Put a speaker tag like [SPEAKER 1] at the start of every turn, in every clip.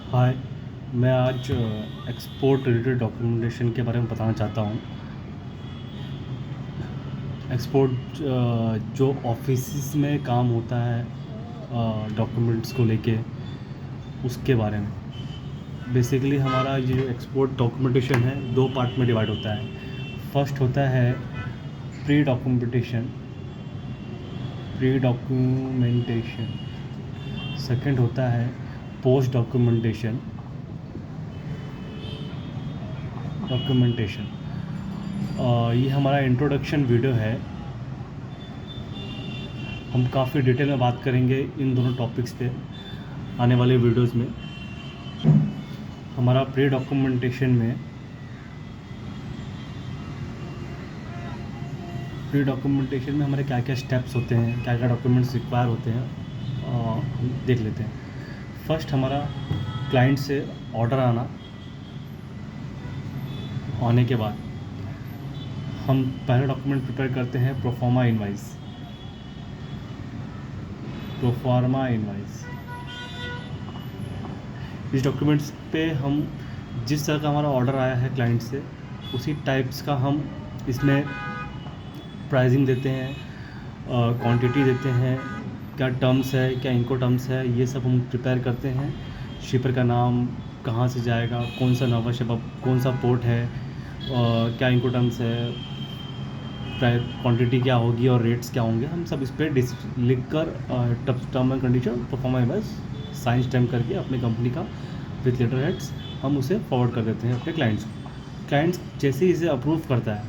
[SPEAKER 1] हाय। मैं आज export related documentation के बारे में बताना चाहता हूँ। एक्सपोर्ट जो ऑफिस में काम होता है डॉक्यूमेंट्स को लेके, उसके बारे में। बेसिकली हमारा ये जो एक्सपोर्ट डॉक्यूमेंटेशन है, दो पार्ट में डिवाइड होता है। फर्स्ट होता है प्री डॉक्यूमेंटेशन। सेकंड होता है पोस्ट डॉक्यूमेंटेशन। ये हमारा इंट्रोडक्शन वीडियो है। हम काफ़ी डिटेल में बात करेंगे इन दोनों टॉपिक्स पे आने वाले वीडियोस में। हमारा प्री डॉक्यूमेंटेशन में हमारे क्या क्या स्टेप्स होते हैं, क्या क्या डॉक्यूमेंट्स रिक्वायर होते हैं, हम देख लेते हैं। फर्स्ट हमारा क्लाइंट से ऑर्डर आने के बाद हम पहला डॉक्यूमेंट प्रिपेयर करते हैं प्रोफार्मा इनवाइस। इस डॉक्यूमेंट्स पे हम जिस तरह का हमारा ऑर्डर आया है क्लाइंट से, उसी टाइप्स का हम इसमें प्राइसिंग देते हैं, क्वांटिटी देते हैं, क्या टर्म्स है, क्या इनको टर्म्स है, ये सब हम प्रिपेयर करते हैं। शिपर का नाम, कहाँ से जाएगा, कौन सा नवा शिप, कौन सा पोर्ट है, क्या इनको टर्म्स है, क्वांटिटी क्या होगी और रेट्स क्या होंगे, हम सब इस पर लिख कर term and condition proforma invoice sign stamp करके अपनी कंपनी का विथ लेटर हेड्स हम उसे फॉरवर्ड कर देते हैं अपने क्लाइंट्स को। क्लाइंट्स जैसे ही इसे अप्रूव करता है,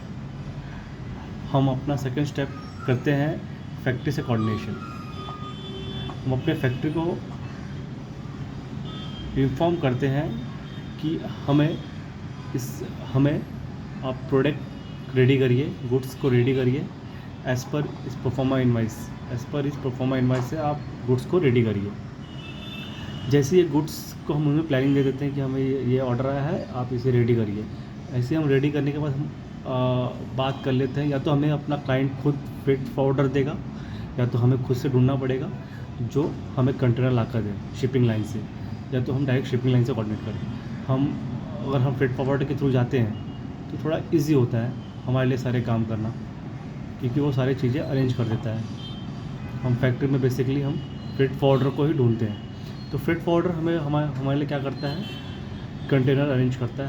[SPEAKER 1] हम अपना सेकंड स्टेप करते हैं फैक्ट्री से कोऑर्डिनेशन। हम अपने फैक्ट्री को इन्फॉर्म करते हैं कि हमें आप प्रोडक्ट रेडी करिए, गुड्स को रेडी करिए एज़ पर इस परफॉर्मा इनवाइस से आप गुड्स को रेडी करिए। जैसे ये गुड्स को हम उन्हें प्लानिंग दे देते हैं कि हमें ये ऑर्डर आया है, आप इसे रेडी करिए। ऐसे हम रेडी करने के बाद हम बात कर लेते हैं, या तो हमें अपना क्लाइंट खुद फ्रेट फॉरवर्डर देगा, या तो हमें खुद से ढूंढना पड़ेगा जो हमें कंटेनर ला कर दे शिपिंग लाइन से, या तो हम डायरेक्ट शिपिंग लाइन से कोऑर्डिनेट करें। अगर हम फ्रेट फॉरवर्डर के थ्रू जाते हैं तो थोड़ा ईजी होता है हमारे लिए सारे काम करना, क्योंकि वो सारी चीज़ें अरेंज कर देता है। हम फैक्ट्री में बेसिकली हम फ्रेट फॉरवर्डर को ही ढूंढते हैं। तो फ्रेट फॉरवर्डर हमारे लिए क्या करता है, कंटेनर अरेंज करता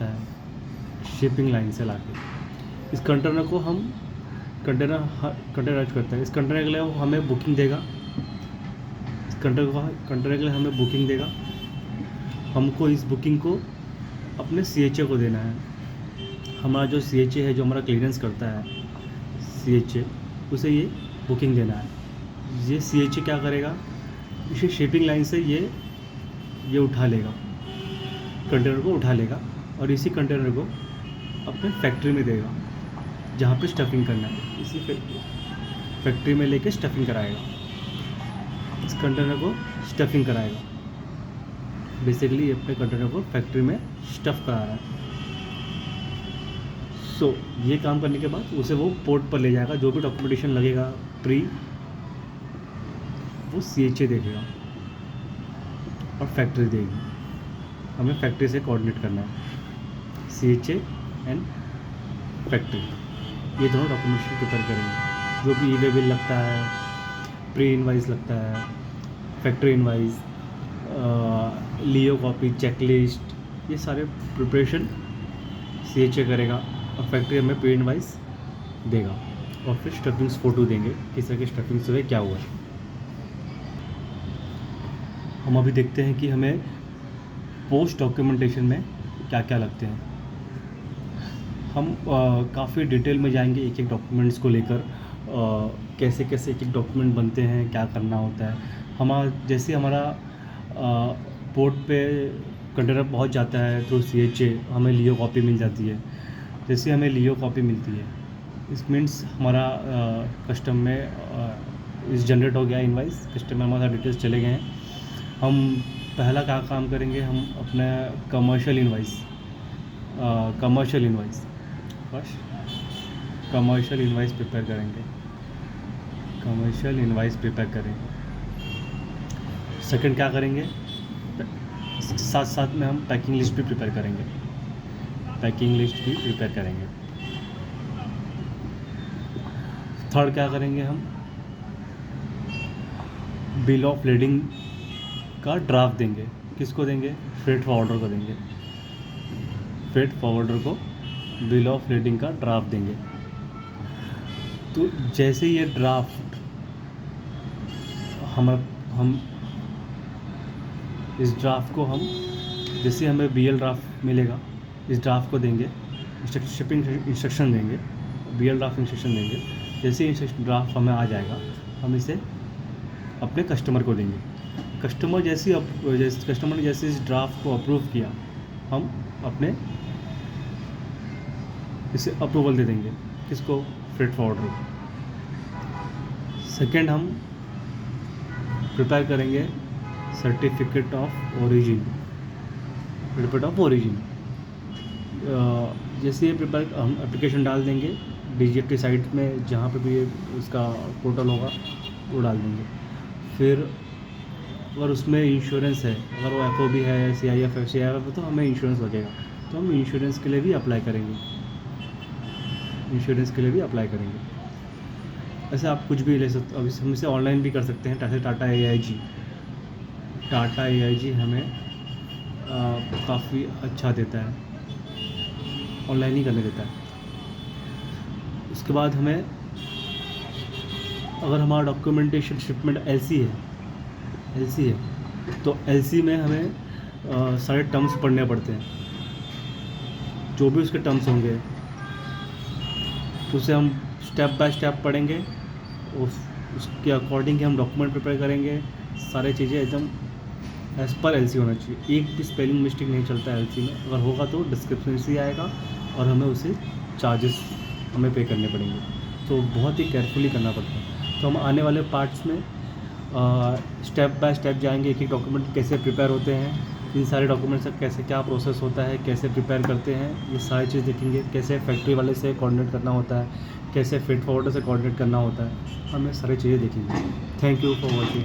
[SPEAKER 1] है शिपिंग लाइन से लाके। इस कंटेनर को हम कंटेनर अरेंज करता है। इस कंटेनर के लिए वो हमें बुकिंग देगा। कंटेनर के लिए हमें बुकिंग देगा। हमको इस बुकिंग को अपने CHA को देना है। हमारा जो CHA है, जो हमारा क्लियरेंस करता है CHA, उसे ये बुकिंग देना है। ये CHA क्या करेगा, इसे शिपिंग लाइन से ये उठा लेगा, कंटेनर को उठा लेगा और इसी कंटेनर को अपने फैक्ट्री में देगा जहाँ पे स्टफिंग करना है। इसी फैक्ट्री में लेके स्टफिंग कराएगा, इस कंटेनर को स्टफिंग कराएगा। बेसिकली अपने कंटेनर को फैक्ट्री में स्टफ़ करा रहा है। ये काम करने के बाद उसे वो पोर्ट पर ले जाएगा। जो भी डॉक्यूमेंटेशन लगेगा वो CHA देखेगा और फैक्ट्री देगी। हमें फैक्ट्री से कोऑर्डिनेट करना है, CHA एंड फैक्ट्री, ये दोनों डॉक्यूमेंटेशन प्रिपेयर करेंगे। जो भी ई वे बिल लगता है, प्री इनवाइस लगता है, फैक्ट्री इनवाइस, लियो कॉपी, चेकलिस्ट, ये सारे प्रिपरेशन CHA करेगा और फैक्ट्री हमें प्री इनवाइस देगा और फिर स्टफिंग्स फ़ोटो देंगे किस तरह के स्टफिंग्स हुए, क्या हुआ है। हम अभी देखते हैं कि हमें पोस्ट डॉक्यूमेंटेशन में क्या क्या लगते हैं। हम काफ़ी डिटेल में जाएंगे एक एक डॉक्यूमेंट्स को लेकर, कैसे कैसे एक एक डॉक्यूमेंट बनते हैं, क्या करना होता है। जैसे हमारा पोर्ट पे कंटेनर पहुंच जाता है थ्रू CHA, हमें लियो कॉपी मिल जाती है। जैसे हमें लियो कॉपी मिलती है, इस मीन्स हमारा कस्टम में इस जनरेट हो गया इनवाइस, कस्टम में हमारा डिटेल्स चले गए हैं। हम पहला क्या काम करेंगे, हम अपना कमर्शियल इनवाइस प्रिपेयर करेंगे। सेकंड क्या करेंगे, साथ साथ में हम पैकिंग लिस्ट भी प्रिपेयर करेंगे, थर्ड क्या करेंगे, हम बिल ऑफ लीडिंग का ड्राफ्ट देंगे। किसको देंगे? फ्रेट फॉरवर्डर को देंगे, बिल ऑफ लीडिंग का ड्राफ्ट देंगे। तो जैसे ये ड्राफ्ट हम इस ड्राफ्ट को जैसे हमें BL ड्राफ्ट मिलेगा, इस ड्राफ्ट को देंगे, शिपिंग इंस्ट्रक्शन देंगे, BL ड्राफ्ट इंस्ट्रक्शन देंगे। जैसे ही ड्राफ्ट हमें आ जाएगा, हम इसे अपने कस्टमर को देंगे। कस्टमर ने जैसे इस ड्राफ्ट को अप्रूव किया, हम अपने इसे अप्रूवल दे देंगे। किसको? फ्रेट फॉरवर्डर को। सेकेंड हम प्रिपेयर करेंगे सर्टिफिकेट ऑफ ओरिजिन। जैसे ये प्रिपेयर हम एप्लीकेशन डाल देंगे DGFT साइट में, जहाँ पे भी उसका पोर्टल होगा वो डाल देंगे। फिर अगर उसमें इंश्योरेंस है, अगर वो FOB है, CIF है, तो हमें इंश्योरेंस लगेगा, तो हम इंश्योरेंस के लिए भी अप्लाई करेंगे। ऐसे आप कुछ भी ले सकते हो। अभी हम इसे ऑनलाइन भी कर सकते हैं। टाटा AIG हमें काफ़ी अच्छा देता है, ऑनलाइन ही करने देता है। उसके बाद हमें, अगर हमारा डॉक्यूमेंटेशन शिपमेंट LC है, तो LC में हमें सारे टर्म्स पढ़ने पड़ते हैं। जो भी उसके टर्म्स होंगे उसे हम स्टेप बाय स्टेप पढ़ेंगे, उसके अकॉर्डिंग हम डॉक्यूमेंट प्रिपेयर करेंगे। सारी चीज़ें एकदम एज़ पर LC होना चाहिए। एक भी स्पेलिंग मिस्टेक नहीं चलता है LC में। अगर होगा तो डिस्क्रिप्शन से आएगा और हमें उसे चार्जेस पे करने पड़ेंगे। तो बहुत ही केयरफुली करना पड़ता है। तो हम आने वाले पार्ट्स में स्टेप बाय स्टेप जाएंगे, एक डॉक्यूमेंट कैसे प्रिपेयर होते हैं, इन सारे डॉक्यूमेंट्स का कैसे क्या प्रोसेस होता है, कैसे प्रिपेयर करते हैं, ये सारी चीज़ देखेंगे। कैसे फैक्ट्री वाले से कोऑर्डिनेट करना होता है, कैसे फ्रेट फॉरवर्डर से कोऑर्डिनेट करना होता है, हमें सारी चीज़ें देखेंगे। Thank you for watching.